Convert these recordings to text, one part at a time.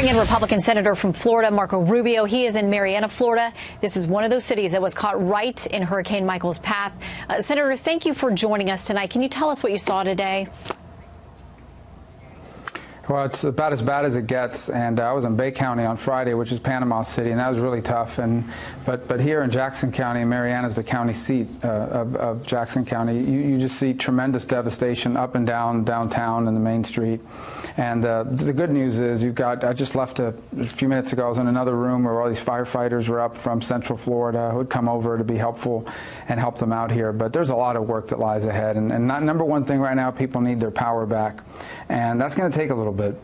bring in Republican Senator from Florida, Marco Rubio. He is in Marianna, Florida. This is one of those cities that was caught right in Hurricane Michael's path. Senator, thank you for joining us tonight. Can you tell us what you saw today? Well, it's about as bad as it gets, and I was in Bay County on Friday, which is Panama City, and that was really tough. But here in Jackson County, Marianna is the county seat of Jackson County. You just see tremendous devastation up and down downtown and the main street. And the good news is I just left a few minutes ago. I was in another room where all these firefighters were up from Central Florida who had come over to be helpful and help them out here. But there's a lot of work that lies ahead, and number one thing right now, people need their power back, and that's going to take a little bit.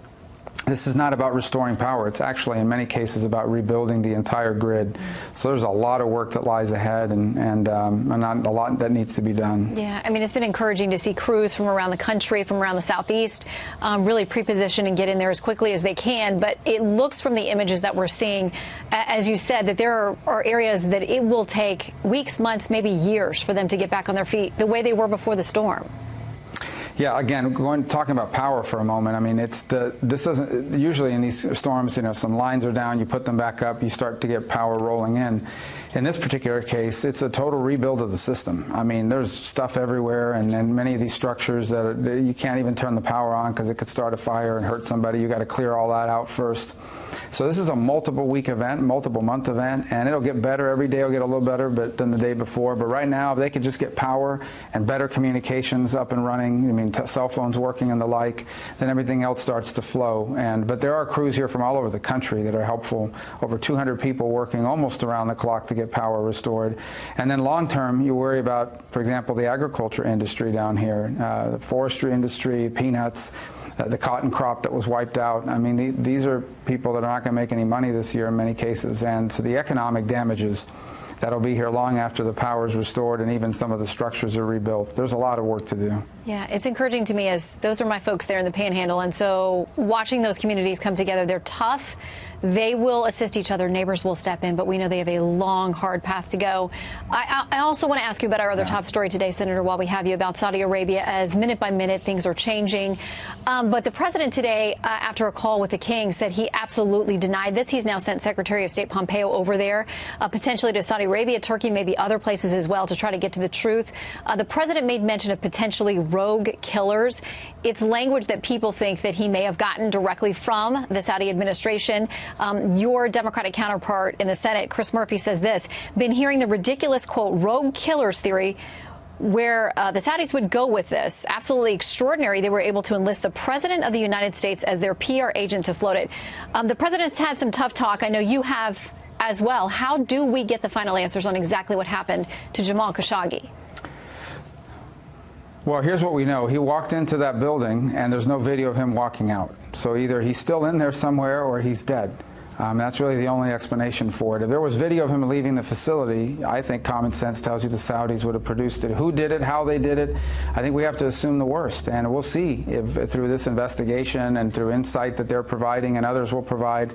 This is not about restoring power. It's actually, in many cases, about rebuilding the entire grid. So there's a lot of work that lies ahead, and a lot that needs to be done. Yeah, I mean, it's been encouraging to see crews from around the country, from around the southeast, really pre-position and get in there as quickly as they can. But it looks from the images that we're seeing, as you said, that there are areas that it will take weeks, months, maybe years for them to get back on their feet the way they were before the storm. Yeah, again, talking about power for a moment. I mean, this doesn't usually in these storms. Some lines are down, you put them back up, you start to get power rolling in. In this particular case, it's a total rebuild of the system. I mean, there's stuff everywhere, and many of these structures that you can't even turn the power on because it could start a fire and hurt somebody. You got to clear all that out first. So this is a multiple-week event, multiple-month event, and it'll get better every day. It'll get a little better than the day before. But right now, if they could just get power and better communications up and running, I mean, cell phones working and the like, then everything else starts to flow. But there are crews here from all over the country that are helpful. Over 200 people working almost around the clock to get power restored. And then long-term, you worry about, for example, the agriculture industry down here, the forestry industry, peanuts, the cotton crop that was wiped out. I mean, these are people that are not going to make any money this year in many cases. And so the economic damages that'll be here long after the power is restored and even some of the structures are rebuilt. There's a lot of work to do. Yeah, it's encouraging to me, as those are my folks there in the Panhandle. And so watching those communities come together, they're tough. They will assist each other. Neighbors will step in, but we know they have a long, hard path to go. I also want to ask you about our other top story today, Senator, while we have you, about Saudi Arabia, as minute by minute things are changing. But the president today, after a call with the king, said he absolutely denied this. He's now sent Secretary of State Pompeo over there, potentially to Saudi Arabia, Turkey, maybe other places as well, to try to get to the truth. The president made mention of potentially rogue killers. It's language that people think that he may have gotten directly from the Saudi administration. Your Democratic counterpart in the Senate, Chris Murphy, says this: been hearing the ridiculous, quote, rogue killers theory, where the Saudis would go with this. Absolutely extraordinary. They were able to enlist the president of the United States as their PR agent to float it. The president's had some tough talk. I know you have as well. How do we get the final answers on exactly what happened to Jamal Khashoggi? Well, here's what we know. He walked into that building, and there's no video of him walking out. So either he's still in there somewhere or he's dead. That's really the only explanation for it. If there was video of him leaving the facility, I think common sense tells you the Saudis would have produced it. Who did it, how they did it, I think we have to assume the worst. And we'll see if through this investigation and through insight that they're providing and others will provide,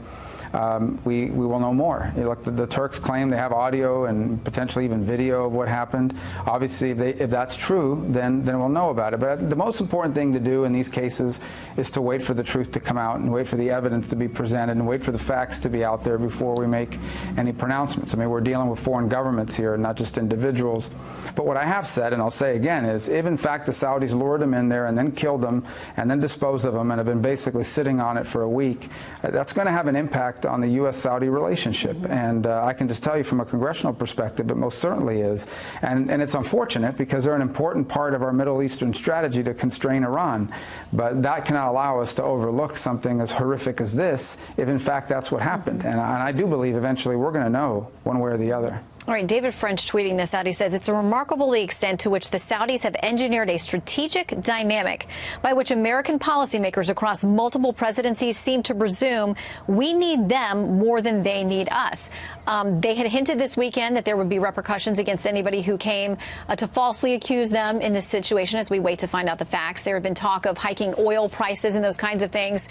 we will know more. Look, the Turks claim they have audio and potentially even video of what happened. Obviously, if that's true, then we'll know about it. But the most important thing to do in these cases is to wait for the truth to come out and wait for the evidence to be presented and wait for the facts to be out there before we make any pronouncements. I mean, we're dealing with foreign governments here, not just individuals. But what I have said, and I'll say again, is if in fact the Saudis lured him in there and then killed him and then disposed of him and have been basically sitting on it for a week, that's going to have an impact on the U.S.-Saudi relationship. And I can just tell you from a congressional perspective, it most certainly is. And it's unfortunate because they're an important part of our Middle Eastern strategy to constrain Iran. But that cannot allow us to overlook something as horrific as this if in fact that's what happened. And I do believe eventually we're going to know one way or the other. All right, David French tweeting this out. He says, it's remarkable the extent to which the Saudis have engineered a strategic dynamic by which American policymakers across multiple presidencies seem to presume we need them more than they need us. They had hinted this weekend that there would be repercussions against anybody who came to falsely accuse them in this situation as we wait to find out the facts. There had been talk of hiking oil prices and those kinds of things.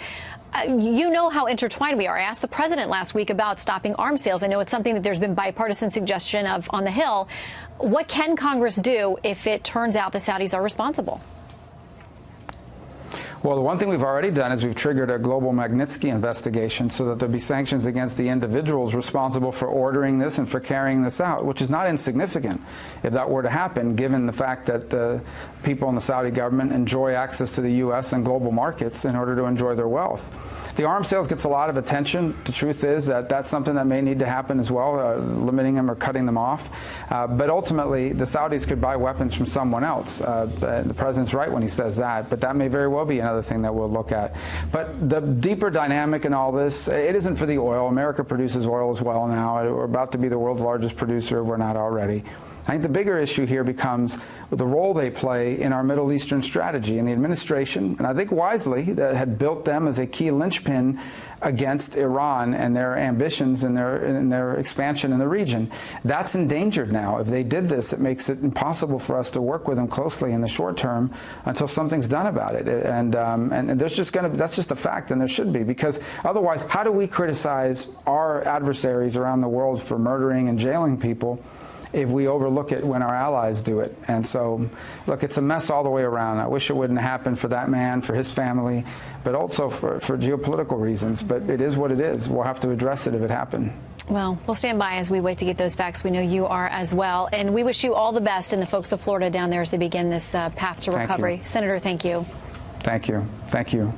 You know how intertwined we are. I asked the president last week about stopping arms sales. I know it's something that there's been bipartisan suggestion of on the Hill. What can Congress do if it turns out the Saudis are responsible? Well, the one thing we've already done is we've triggered a global Magnitsky investigation so that there'll be sanctions against the individuals responsible for ordering this and for carrying this out, which is not insignificant if that were to happen, given the fact that people in the Saudi government enjoy access to the U.S. and global markets in order to enjoy their wealth. The arms sales gets a lot of attention. The truth is that that's something that may need to happen as well, limiting them or cutting them off. But ultimately, the Saudis could buy weapons from someone else. The president's right when he says that, but that may very well be another thing that we'll look at. But the deeper dynamic in all this, it isn't for the oil. America produces oil as well now. We're about to be the world's largest producer. We're not already. I think the bigger issue here becomes the role they play in our Middle Eastern strategy. And the administration, and I think wisely, that had built them as a key linchpin against Iran and their ambitions and their expansion in the region. That's endangered now. If they did this, it makes it impossible for us to work with them closely in the short term until something's done about it. And there's just going to, that's just a fact, and there should be, because otherwise, how do we criticize our adversaries around the world for murdering and jailing people if we overlook it when our allies do it? And so, look, it's a mess all the way around. I wish it wouldn't happen for that man, for his family, but also for geopolitical reasons. But it is what it is. We'll have to address it if it happened. Well, we'll stand by as we wait to get those facts. We know you are as well. And we wish you all the best and the folks of Florida down there as they begin this path to recovery. Senator, thank you. Thank you. Thank you.